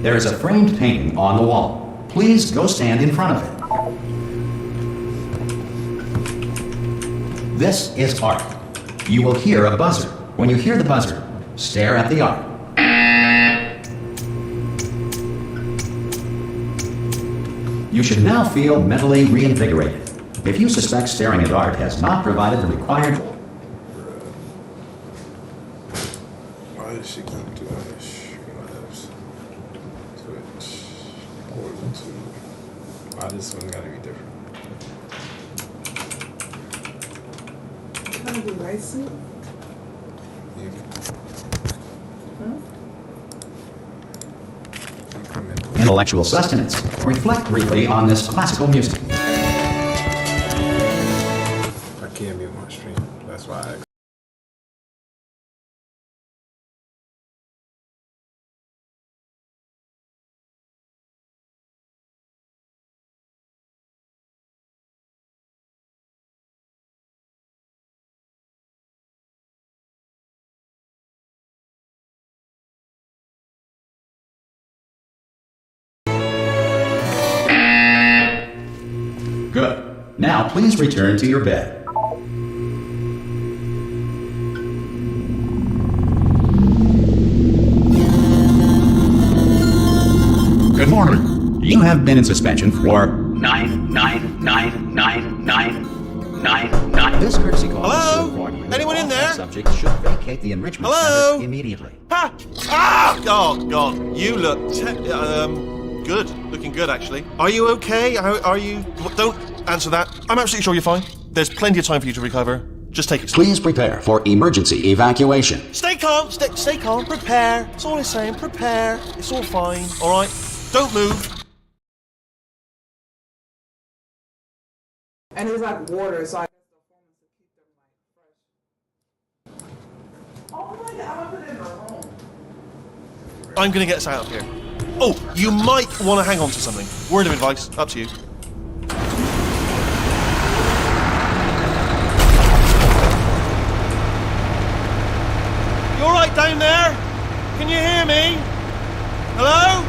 There is a framed painting on the wall. Please go stand in front of it. This is art. You will hear a buzzer. When you hear the buzzer, stare at the art. You should now feel mentally reinvigorated. If you suspect staring at art has not provided the required... Why does she keep doing this? Switch. Order to. Why this one gotta be different? Kind of be nice. Yeah. Intellectual sustenance. Reflect briefly on this classical music. I can't mute my stream. That's why I... Good. Now please return to your bed. Good morning. You have been in suspension for 9999999. This courtesy call. Hello? Anyone in there? Subject should vacate the enrichment Hello? center immediately. Ha! Ah! Oh God, you look good. Looking good, actually. Are you okay? Are you? Don't answer that. I'm absolutely sure you're fine. There's plenty of time for you to recover. Just take it slow. Please prepare for emergency evacuation. Stay calm. Stay calm. Prepare. That's all I'm saying. Prepare. It's all fine. All right. Don't move. And it's like water, so I guess the performance to keep them like fresh. Oh my God, I'm gonna put it in the room. I'm gonna get us out of here. Oh, you might want to hang on to something. Word of advice. Up to you. You all right down there? Can you hear me? Hello?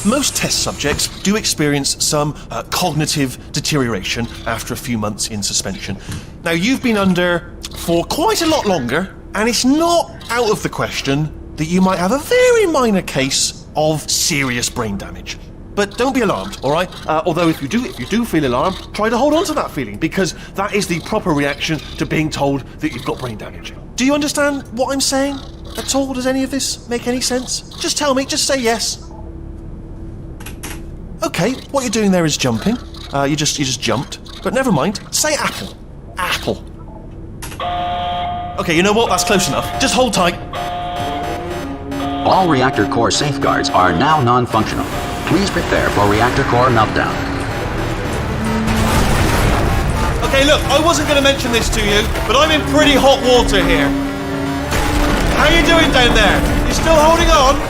Most test subjects do experience some cognitive deterioration after a few months in suspension. Now, you've been under for quite a lot longer, and it's not out of the question that you might have a very minor case of serious brain damage. But don't be alarmed, all right? Although if you do feel alarmed, try to hold on to that feeling, because that is the proper reaction to being told that you've got brain damage. Do you understand what I'm saying at all? Does any of this make any sense? Just tell me, just say yes. Okay, what you're doing there is jumping. You just jumped. But never mind. Say apple. Apple. Okay, you know what? That's close enough. Just hold tight. All reactor core safeguards are now non-functional. Please prepare for reactor core meltdown. Okay, look, I wasn't going to mention this to you, but I'm in pretty hot water here. How you doing down there? You still holding on?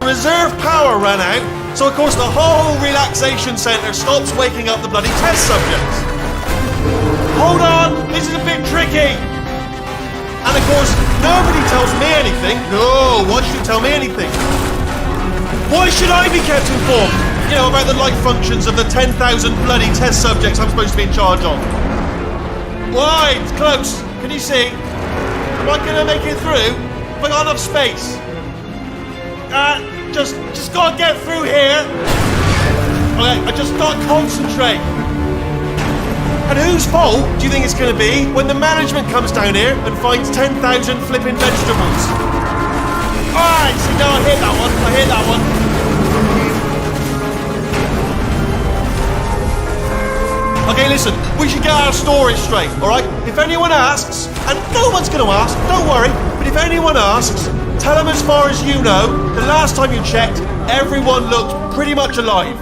Reserve power ran out, so of course the whole relaxation centre stops waking up the bloody test subjects. Hold on, this is a bit tricky. And of course, nobody tells me anything. No, why should you tell me anything? Why should I be kept informed? You know, about the life functions of the 10,000 bloody test subjects I'm supposed to be in charge of. Why? It's close. Can you see? Am I going to make it through? Have I got enough space? Just gotta get through here. Okay, I just gotta concentrate. And whose fault do you think it's gonna be when the management comes down here and finds 10,000 flipping vegetables? Alright, see, now I hit that one. Okay, listen, we should get our stories straight, alright? If anyone asks, and no one's gonna ask, don't worry, but if anyone asks, tell them as far as you know, the last time you checked, everyone looked pretty much alive.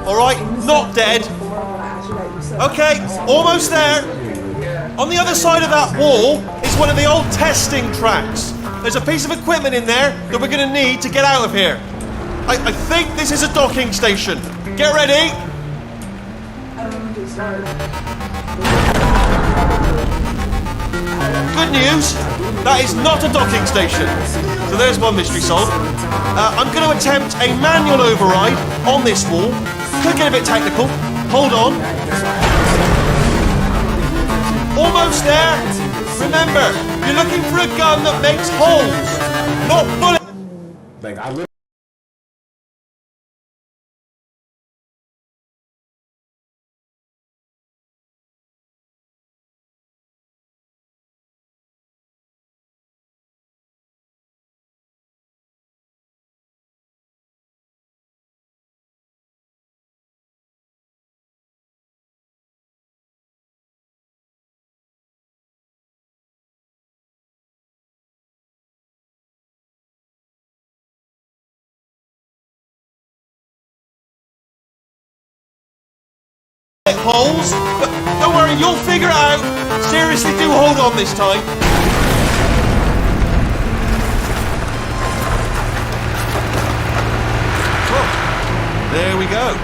Alright? Not dead. Okay, almost there. On the other side of that wall is one of the old testing tracks. There's a piece of equipment in there that we're going to need to get out of here. I think this is a docking station. Get ready. I don't know if it's started. Good news, that is not a docking station. So there's one mystery solved. I'm going to attempt a manual override on this wall. Could get a bit technical. Hold on. Almost there. Remember, you're looking for a gun that makes holes, not bullets. Like, I literally. Holes, but don't worry, you'll figure it out. Seriously, do hold on this time. Well, there we go.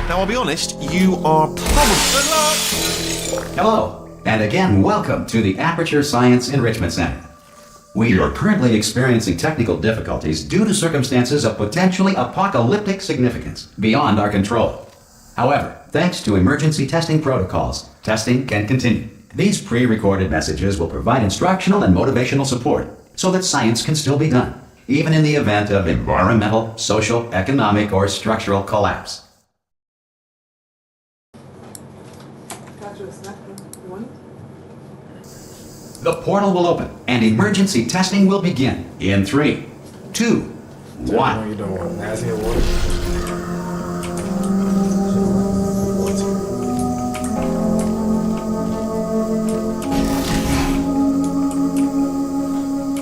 Now, I'll be honest, you are probably... Good luck! Hello, and again, welcome to the Aperture Science Enrichment Center. We are currently experiencing technical difficulties due to circumstances of potentially apocalyptic significance beyond our control. However, thanks to emergency testing protocols, testing can continue. These pre-recorded messages will provide instructional and motivational support so that science can still be done, even in the event of environmental, social, economic, or structural collapse. Got you a snack. You want it? The portal will open and emergency testing will begin in 3, 2, 1. You don't want nasty water.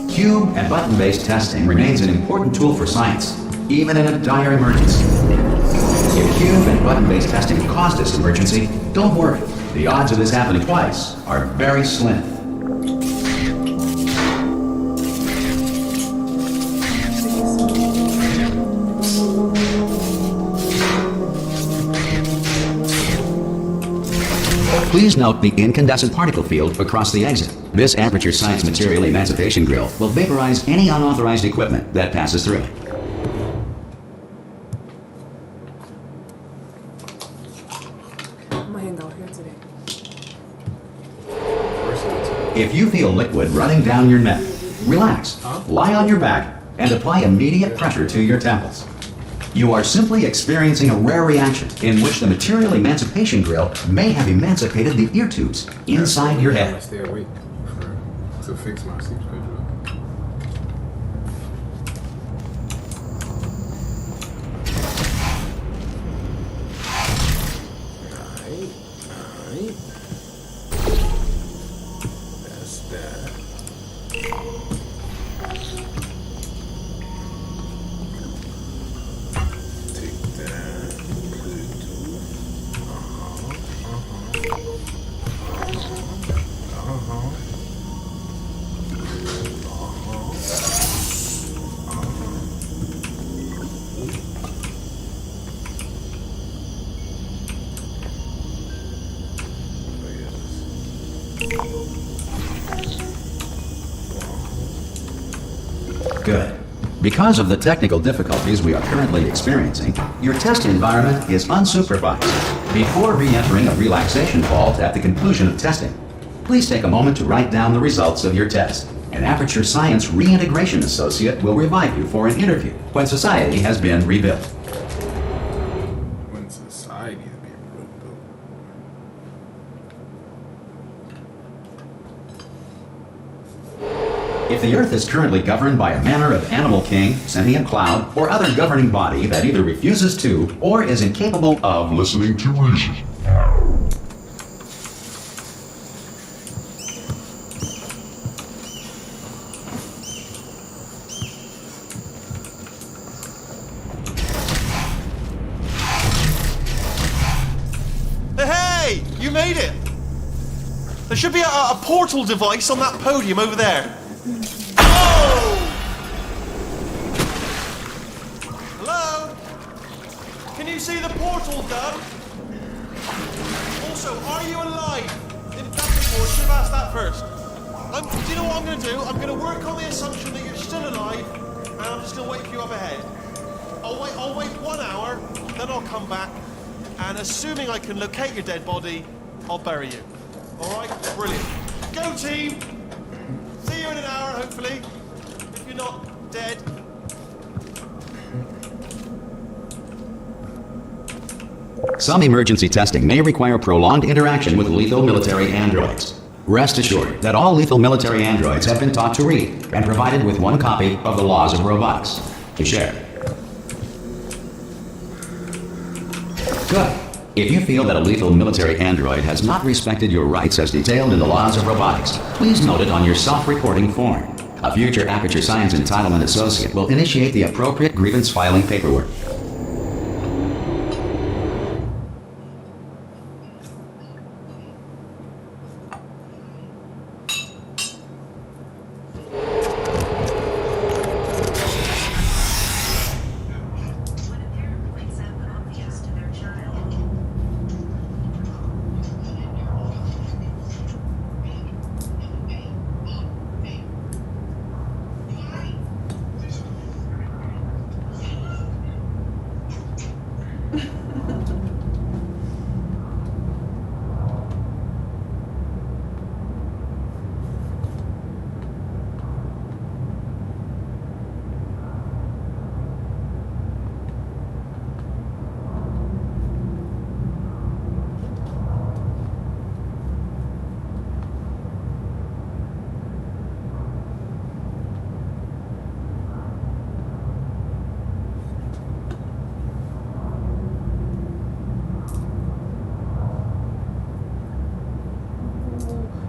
Cube and button-based testing remains an important tool for science, even in a dire emergency. If cube and button-based testing caused this emergency, don't worry. The odds of this happening twice are very slim. Please note the incandescent particle field across the exit. This Aperture Science Material Emancipation Grill will vaporize any unauthorized equipment that passes through it. I'm gonna hang out here today. If you feel liquid running down your neck, relax, lie on your back, and apply immediate pressure to your temples. You are simply experiencing a rare reaction in which the Material Emancipation Grill may have emancipated the ear tubes inside your I head. stay awake to fix my sleep schedule. Alright. That's that. Take that. Put it to. Good. Because of the technical difficulties we are currently experiencing, your test environment is unsupervised. Before re-entering a relaxation vault at the conclusion of testing, please take a moment to write down the results of your test. An Aperture Science Reintegration Associate will revive you for an interview when society has been rebuilt. When society is being rebuilt. If the Earth is currently governed by a manner of animal king, sentient cloud, or other governing body that either refuses to or is incapable of listening to reason, Hey, you made it! There should be a portal device on that podium over there. Oh! Hello? Can you see the portal gun? Also, are you alive? That's before. Should have asked that first. Do you know what I'm going to do? I'm going to work on the assumption that you're still alive, and I'm just going to wait for you up ahead. I'll wait 1 hour, then I'll come back, and assuming I can locate your dead body, I'll bury you. All right? Brilliant. Go, team! See you in an hour, hopefully. If you're not dead. Some emergency testing may require prolonged interaction with lethal military androids. Rest assured that all lethal military androids have been taught to read and provided with 1 copy of the Laws of Robotics to share. Good. If you feel that a lethal military android has not respected your rights as detailed in the Laws of Robotics, please note it on your self-reporting form. A future Aperture Science Entitlement Associate will initiate the appropriate grievance filing paperwork.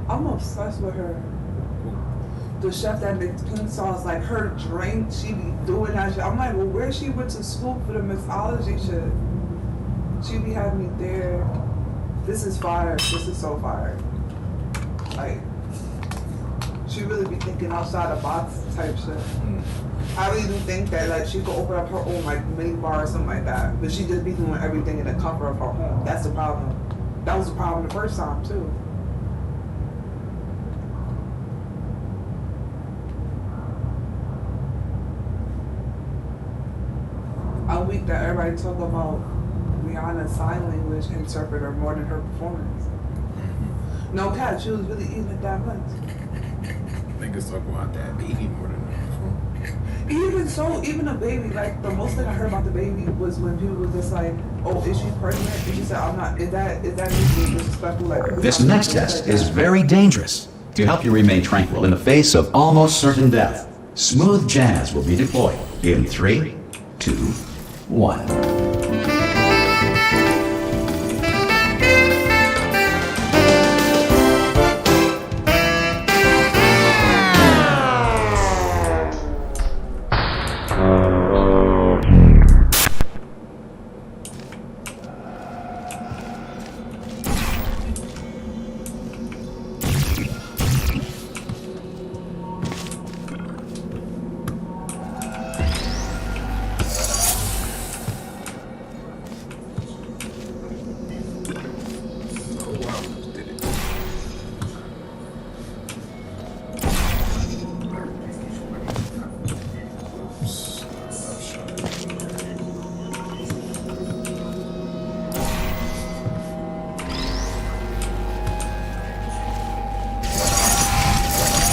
I'm obsessed with her. The chef that makes pink sauce, like her drink, she be doing that shit. I'm like, well, where she went to school for the mixology shit? She be having me there. This is fire. This is so fire. Like, she really be thinking outside the box type shit. I really do think that like she could open up her own like mini bar or something like that. But she just be doing everything in the comfort of her home. That's the problem. That was the problem the first time too. A week that everybody talk about Rihanna's sign language interpreter more than her performance. No cap, she was really eating it that much. Niggas talk about that baby more than that. Even so, even a baby, like the most thing I heard about the baby was when people was just like, "Oh, is she pregnant?" And she said, "I'm not." Is that disrespectful? Like This next test is very dangerous. To help you remain tranquil in the face of almost certain death, smooth jazz will be deployed in 3, 2, 1.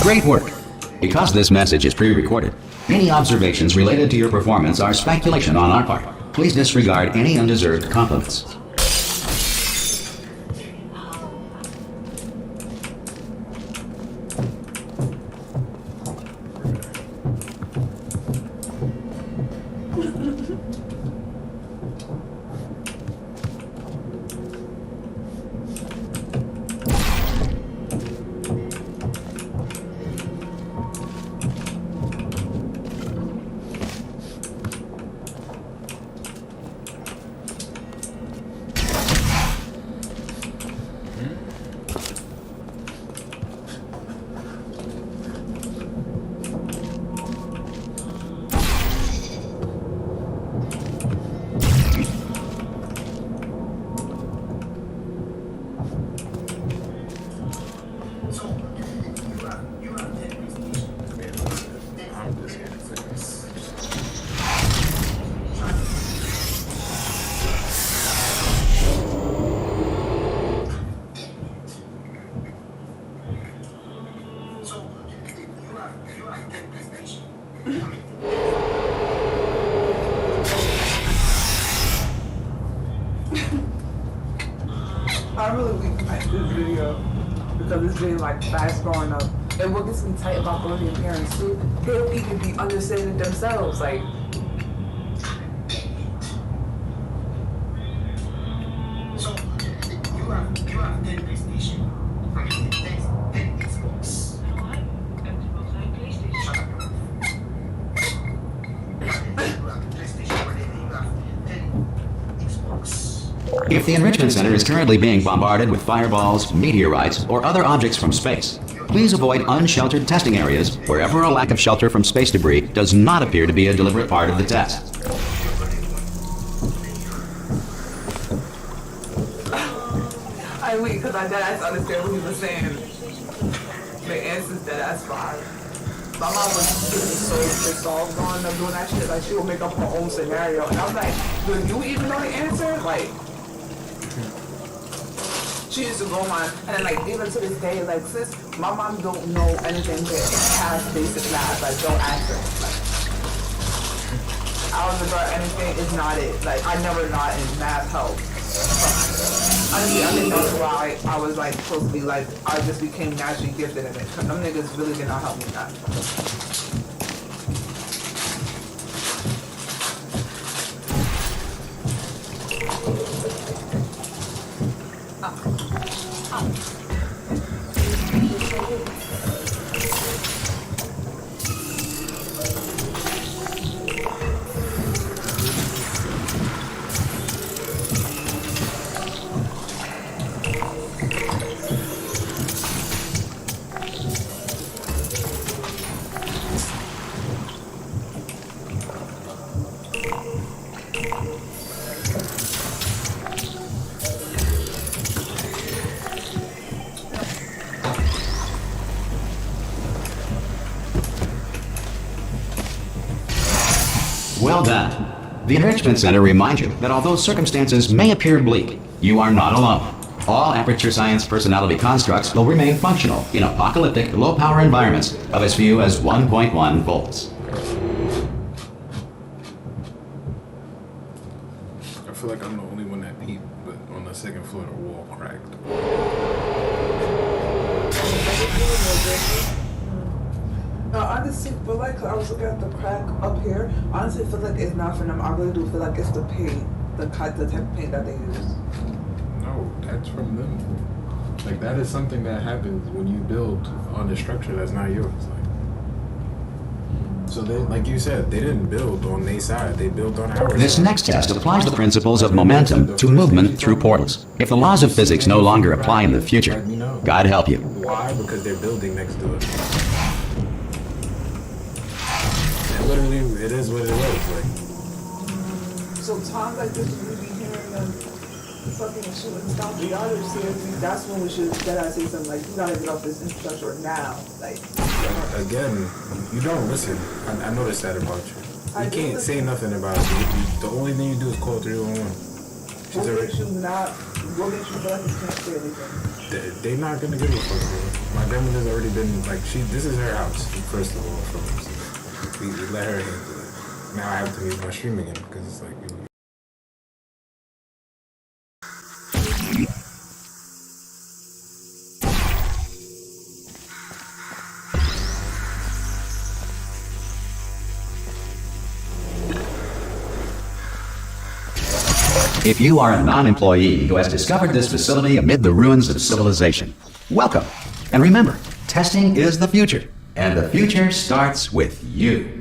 Great work! Because this message is pre-recorded, any observations related to your performance are speculation on our part. Please disregard any undeserved compliments. I really like this video because it's been like fast growing up. And what gets me tight about Colombian parents too, they don't even be understanding themselves. Like, So you have 10 PlayStation. I mean 10 Xbox. Shut up. You have 10 PlayStation, but then you have 10 Xbox. If the Enrichment Center is currently being bombarded with fireballs, meteorites, or other objects from space, please avoid unsheltered testing areas wherever a lack of shelter from space debris does not appear to be a deliberate part of the test. I mean, because I did understand what he was saying. The answer's that that's fine. My mom was getting so pissed off going up doing that shit. Like, she would make up her own scenario. And I was like, do you even know the answer? Like, she used to go on, and then like even to this day, like sis, my mom don't know anything past basic math. Like, don't ask her. Like, algebra, anything is not it. Like, I never got in math help. Honestly, I think that's why I was like supposed to be like, I just became naturally gifted in it. Cause them niggas really did not help me in that. Well done. The Enrichment Center reminds you that although circumstances may appear bleak, you are not alone. All Aperture Science personality constructs will remain functional in apocalyptic, low-power environments of as few as 1.1 volts. I feel like I'm the only one that peeped, but on the second floor the wall cracked. No, honestly, feel like I was looking at the crack up here. Honestly, I feel like it's not for them. I really do feel like it's the paint, the type of paint that they use. No, that's from them. Like, that is something that happens when you build on a structure that's not yours. Like, so they, like you said, they didn't build on their side, they built on ours. This next test applies the principles of momentum to movement through portals. If the laws of physics no longer apply in the future, God help you. Why? Because they're building next to it. And literally, it is what it is. Like, So times like this, we be hearing them fucking shooting stuff. The other seriously, that's when we should gotta say something like, you gotta get off this infrastructure now. Like, again, you don't listen. I noticed that about you. I You do can't listen. say nothing about it. The only thing you do is call 311. what She's already. makes you not, what makes you feel like you can't say anything? They're not gonna give a fuck. Bro. My grandmother's already been like, this is her house. First of all, we let her handle it. Now I have to mute my stream again because it's like. If you are a non-employee who has discovered this facility amid the ruins of civilization, welcome. And remember, testing is the future, and the future starts with you.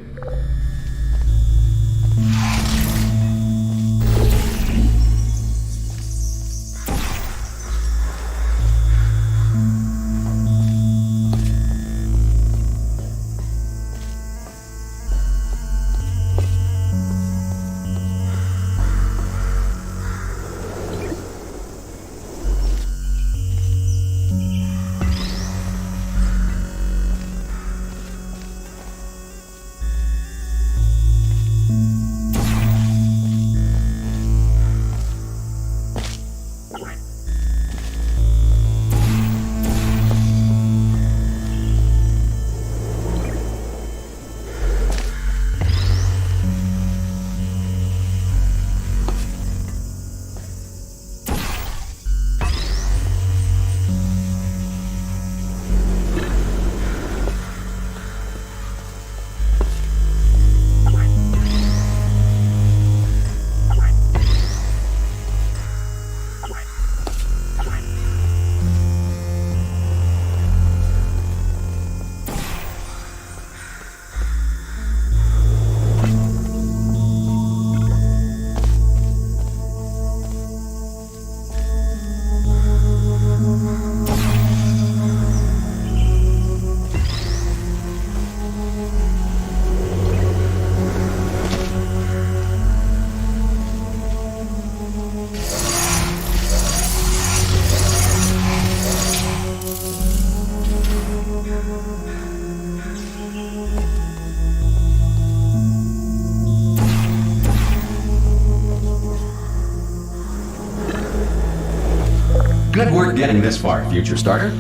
Good work getting this far, future starter.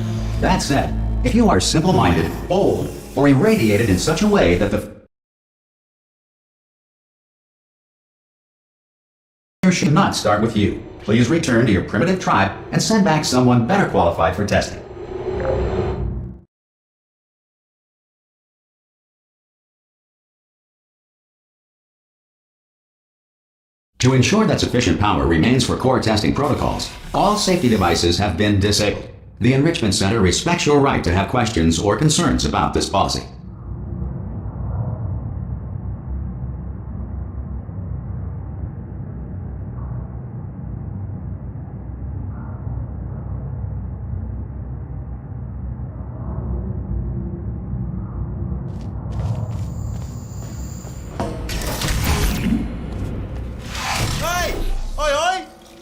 That said, if you are simple-minded, old, or irradiated in such a way that the future should not start with you, please return to your primitive tribe and send back someone better qualified for testing. To ensure that sufficient power remains for core testing protocols, all safety devices have been disabled. The Enrichment Center respects your right to have questions or concerns about this policy.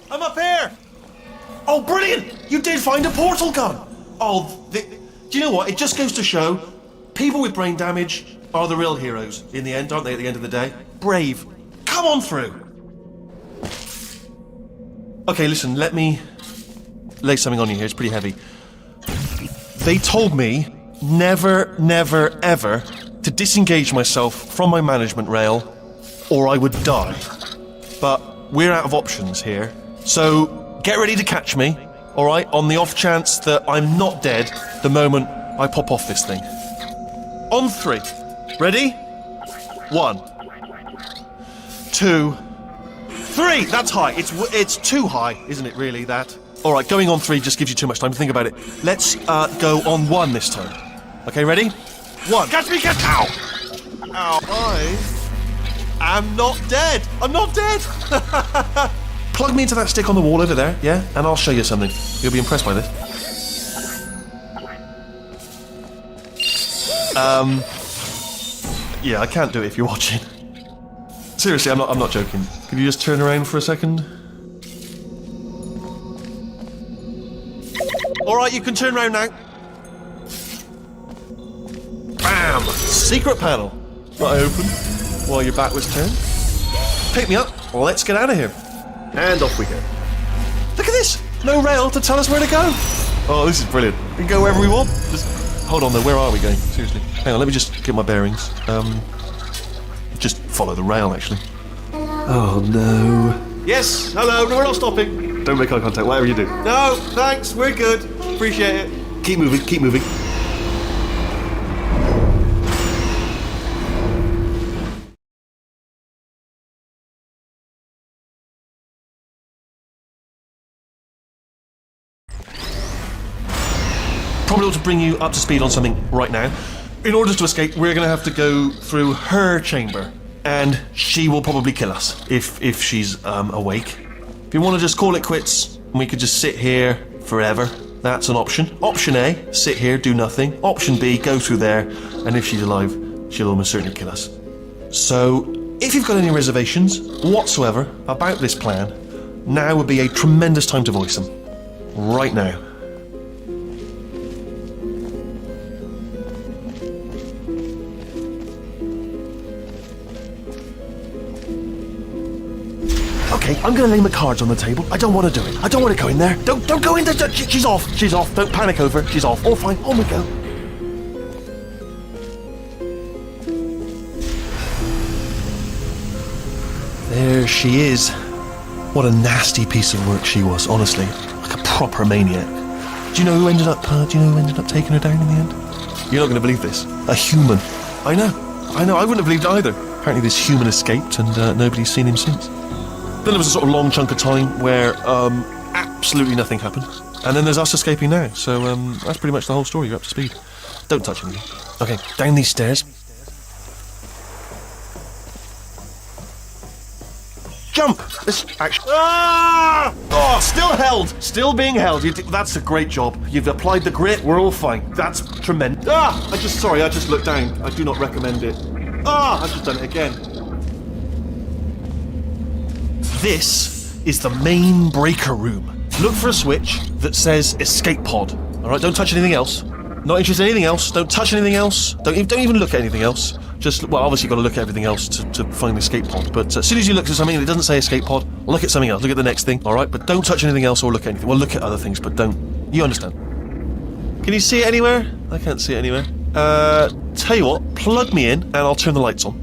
I'm up here! Oh, brilliant! You did find a portal gun! Oh, do you know what? It just goes to show, people with brain damage are the real heroes in the end, aren't they, at the end of the day? Brave. Come on through! Okay, listen, let me lay something on you here. It's pretty heavy. They told me never, never, ever to disengage myself from my management rail or I would die. But we're out of options here. So, get ready to catch me, alright, on the off chance that I'm not dead the moment I pop off this thing. On 3. Ready? 1, 2, 3! That's high. It's too high, isn't it, really, that? Alright, going on 3 just gives you too much time to think about it. Let's go on 1 this time. Okay, ready? 1. Catch me, catch! Ow! Ow. I'm not dead! I'm not dead! Plug me into that stick on the wall over there, yeah? And I'll show you something. You'll be impressed by this. Yeah, I can't do it if you're watching. Seriously, I'm not joking. Could you just turn around for a second? Alright, you can turn around now. Bam! Secret panel. That I open while your back was turned. Pick me up. Let's get out of here. And off we go. Look at this! No rail to tell us where to go. Oh, this is brilliant. We can go wherever we want. Just hold on though, where are we going? Seriously. Hang on, let me just get my bearings. Just follow the rail, actually. Oh no. Yes, hello, no, we're not stopping. Don't make eye contact, whatever you do. No, thanks, we're good. Appreciate it. Keep moving, keep moving. Probably ought to bring you up to speed on something right now. In order to escape, we're going to have to go through her chamber, and she will probably kill us if she's awake. If you want to just call it quits, and we could just sit here forever, that's an option. Option A, sit here, do nothing. Option B, go through there, and if she's alive, she'll almost certainly kill us. So, if you've got any reservations whatsoever about this plan, now would be a tremendous time to voice them. Right now. Okay, I'm gonna lay my cards on the table. I don't want to do it. I don't want to go in there. Don't go in there. She's off. She's off. Don't panic over. She's off. All fine. On we go. There she is. What a nasty piece of work she was, honestly. Like a proper maniac. Do you know who ended up taking her down in the end? You're not gonna believe this. A human. I know. I wouldn't have believed it either. Apparently this human escaped and nobody's seen him since. Then there was a sort of long chunk of time where absolutely nothing happened. And then there's us escaping now. So that's pretty much the whole story. You're up to speed. Don't touch anything. Okay, down these stairs. Jump! This actually... Ah! Oh, still held! Still being held. That's a great job. You've applied the grit. We're all fine. That's tremendous. Ah! I just looked down. I do not recommend it. Ah! I've just done it again. This is the main breaker room. Look for a switch that says escape pod. Alright, don't touch anything else. Not interested in anything else. Don't touch anything else. Don't even look at anything else. just, well, obviously you've got to look at everything else to find the escape pod, but as soon as you look at something and it doesn't say escape pod, look at something else, look at the next thing, alright? But don't touch anything else or look at anything. Well, look at other things, but don't. You understand? Can you see it anywhere? I can't see it anywhere. Tell you what, plug me in and I'll turn the lights on.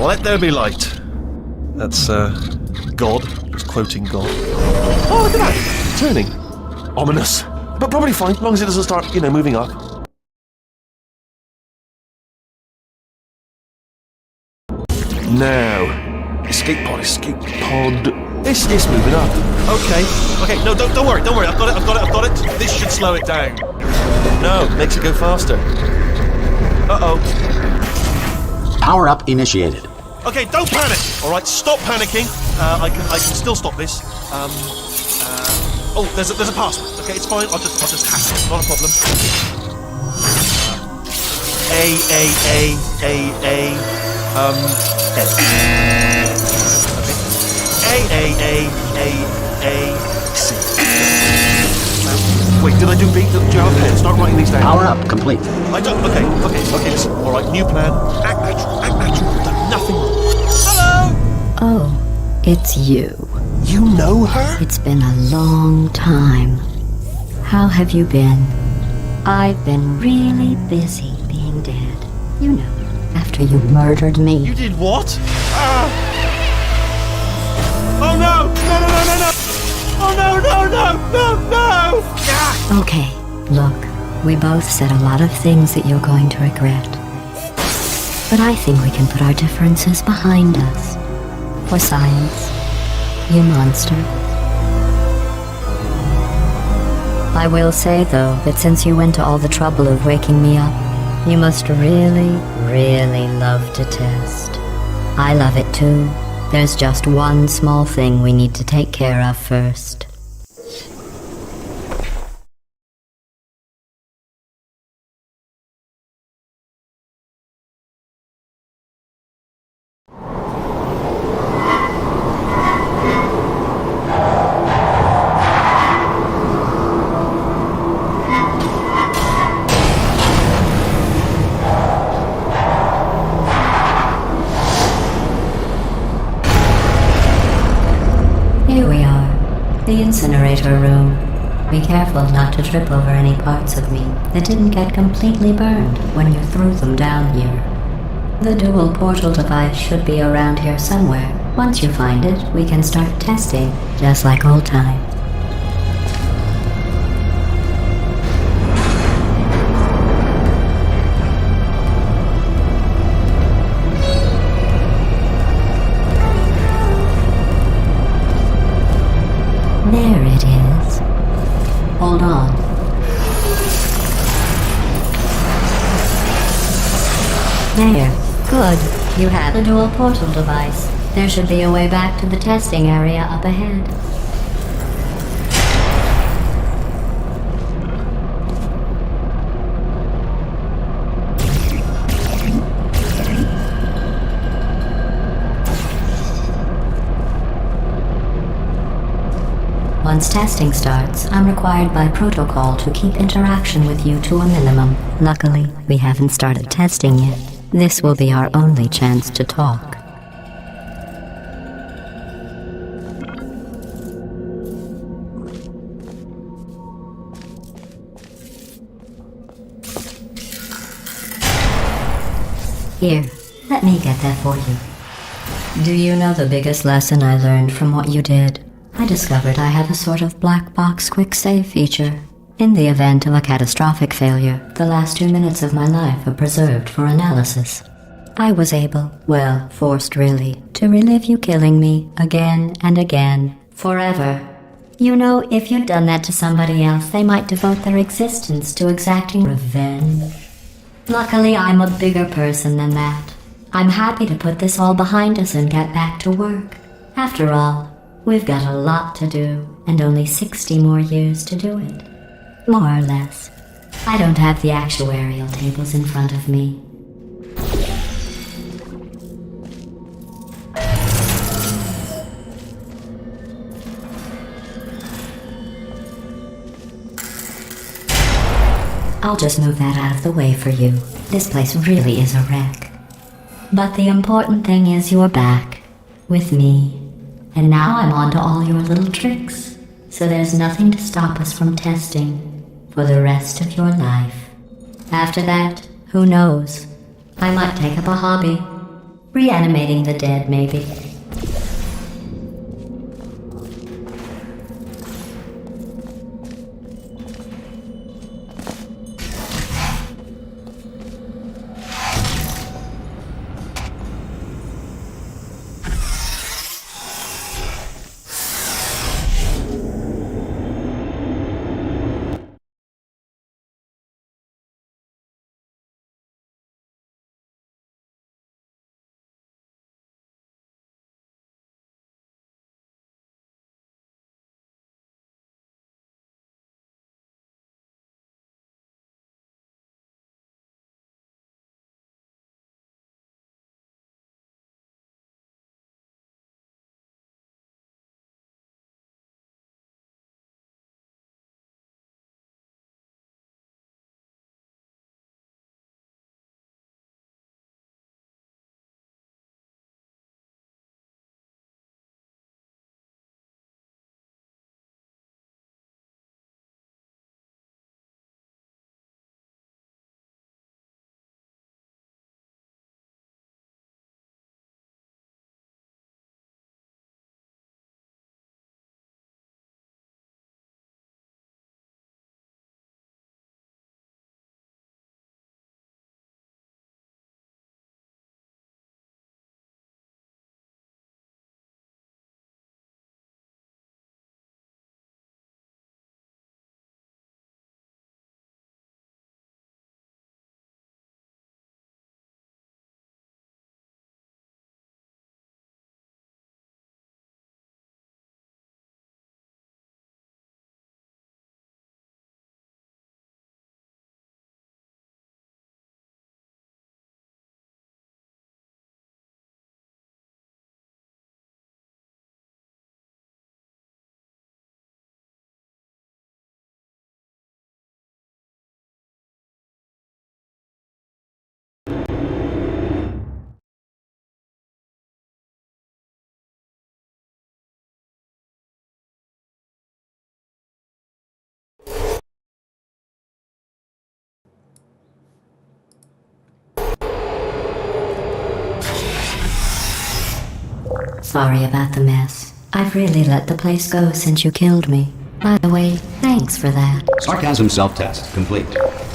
Let there be light. That's, God. Just quoting God. Oh, look at that! Turning. Ominous. But probably fine, as long as it doesn't start, moving up. Now. Escape pod. It's moving up. Okay, no, don't worry. I've got it. This should slow it down. No, makes it go faster. Uh-oh. Power up initiated. Okay, don't panic. All right, stop panicking. I can still stop this. Oh, there's a password. Okay, it's fine. I'll just hack it. Not a problem. C. Wait, did I do B? Do you have a pen? Start writing these down. Power up complete. I don't. Okay. Listen. All right, new plan. Act natural. You've done nothing wrong. Hello. Oh, it's you. You know her? It's been a long time. How have you been? I've been really busy being dead. You know, after you murdered me. You did what? Oh no! No! Oh no! Ah! Okay, look, we both said a lot of things that you're going to regret. But I think we can put our differences behind us. For science, you monster. I will say, though, that since you went to all the trouble of waking me up, you must really, really love to test. I love it too. There's just one small thing we need to take care of first. Here we are, the incinerator room. Be careful not to trip over any parts of me that didn't get completely burned when you threw them down here. The dual portal device should be around here somewhere. Once you find it, we can start testing, just like old times. There it is. Hold on. There. Good. You have the dual portal device. There should be a way back to the testing area up ahead. Once testing starts, I'm required by protocol to keep interaction with you to a minimum. Luckily, we haven't started testing yet. This will be our only chance to talk. Here, let me get that for you. Do you know the biggest lesson I learned from what you did? I discovered I have a sort of black box quick save feature. In the event of a catastrophic failure, the last 2 minutes of my life are preserved for analysis. I was able, well, forced really, to relive you killing me again and again, forever. You know, if you'd done that to somebody else, they might devote their existence to exacting revenge. Luckily, I'm a bigger person than that. I'm happy to put this all behind us and get back to work. After all, we've got a lot to do, and only 60 more years to do it. More or less. I don't have the actuarial tables in front of me. I'll just move that out of the way for you. This place really is a wreck. But the important thing is you're back. With me. And now I'm on to all your little tricks. So there's nothing to stop us from testing for the rest of your life. After that, who knows? I might take up a hobby. Reanimating the dead, maybe. Sorry about the mess. I've really let the place go since you killed me. By the way, thanks for that. Sarcasm self-test complete.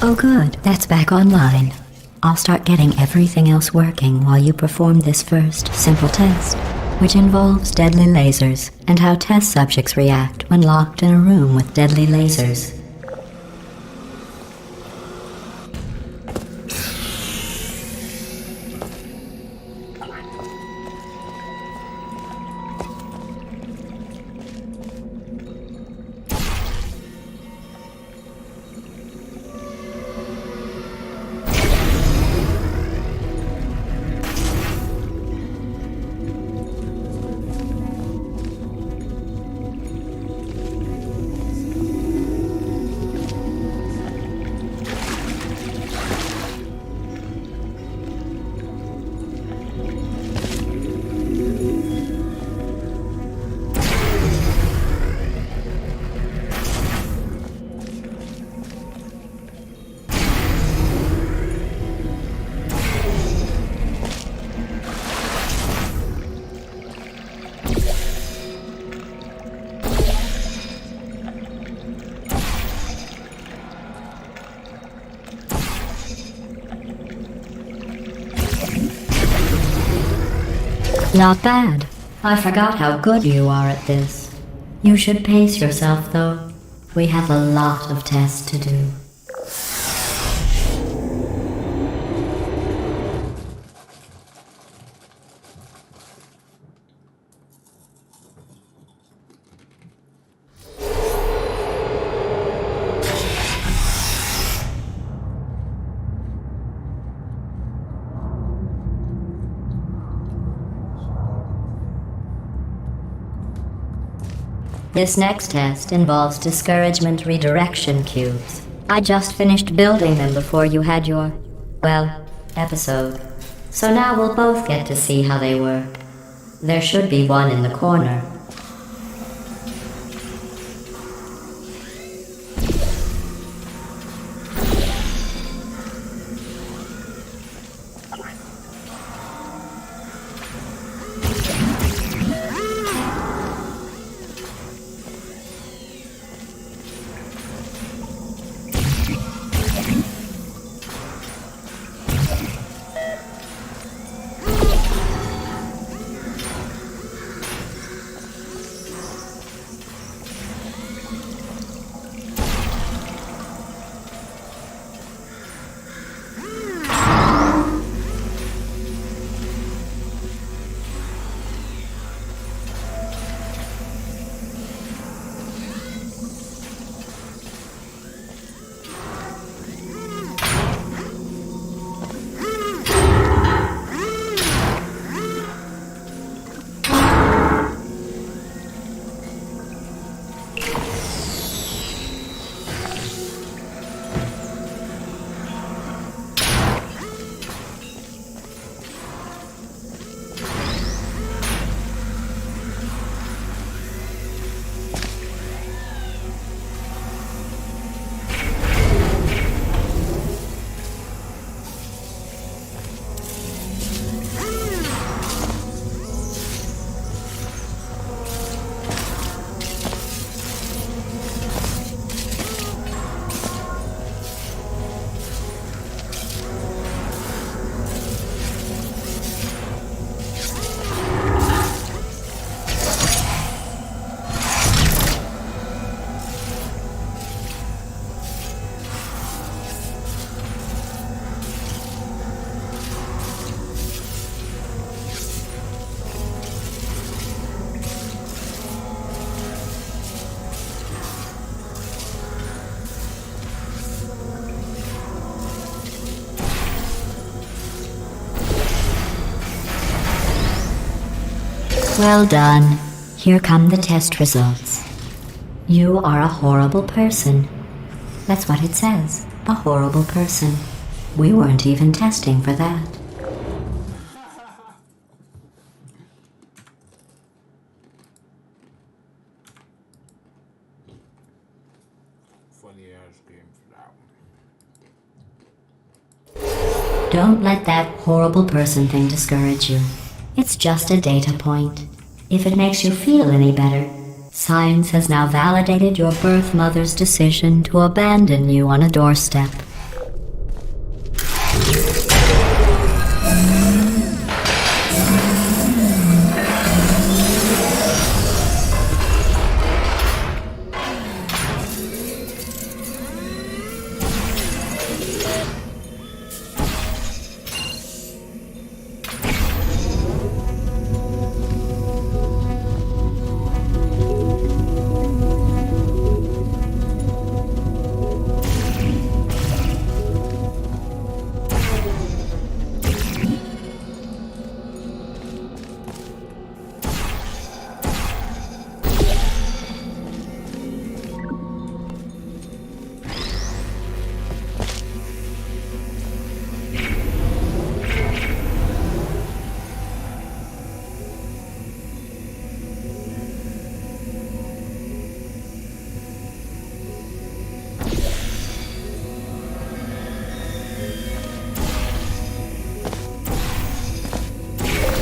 Oh good, that's back online. I'll start getting everything else working while you perform this first, simple test, which involves deadly lasers and how test subjects react when locked in a room with deadly lasers. Not bad. I forgot how good you are at this. You should pace yourself, though. We have a lot of tests to do. This next test involves discouragement redirection cubes. I just finished building them before you had your, well, episode. So now we'll both get to see how they work. There should be one in the corner. Well done. Here come the test results. You are a horrible person. That's what it says. A horrible person. We weren't even testing for that. Funny ass game for that one. Don't let that horrible person thing discourage you. It's just a data point. If it makes you feel any better, science has now validated your birth mother's decision to abandon you on a doorstep.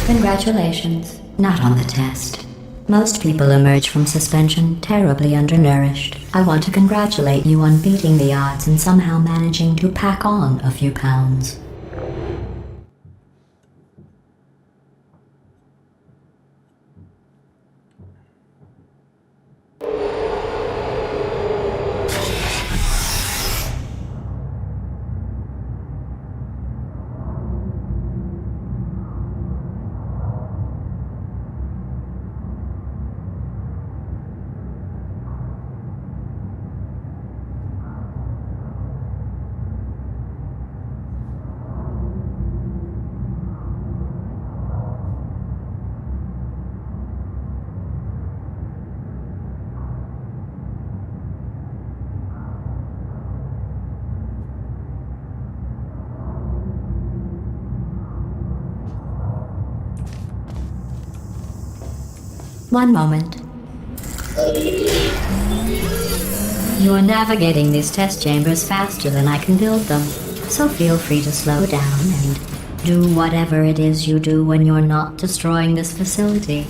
Congratulations. Not on the test. Most people emerge from suspension terribly undernourished. I want to congratulate you on beating the odds and somehow managing to pack on a few pounds. One moment. You're navigating these test chambers faster than I can build them, so feel free to slow down and do whatever it is you do when you're not destroying this facility.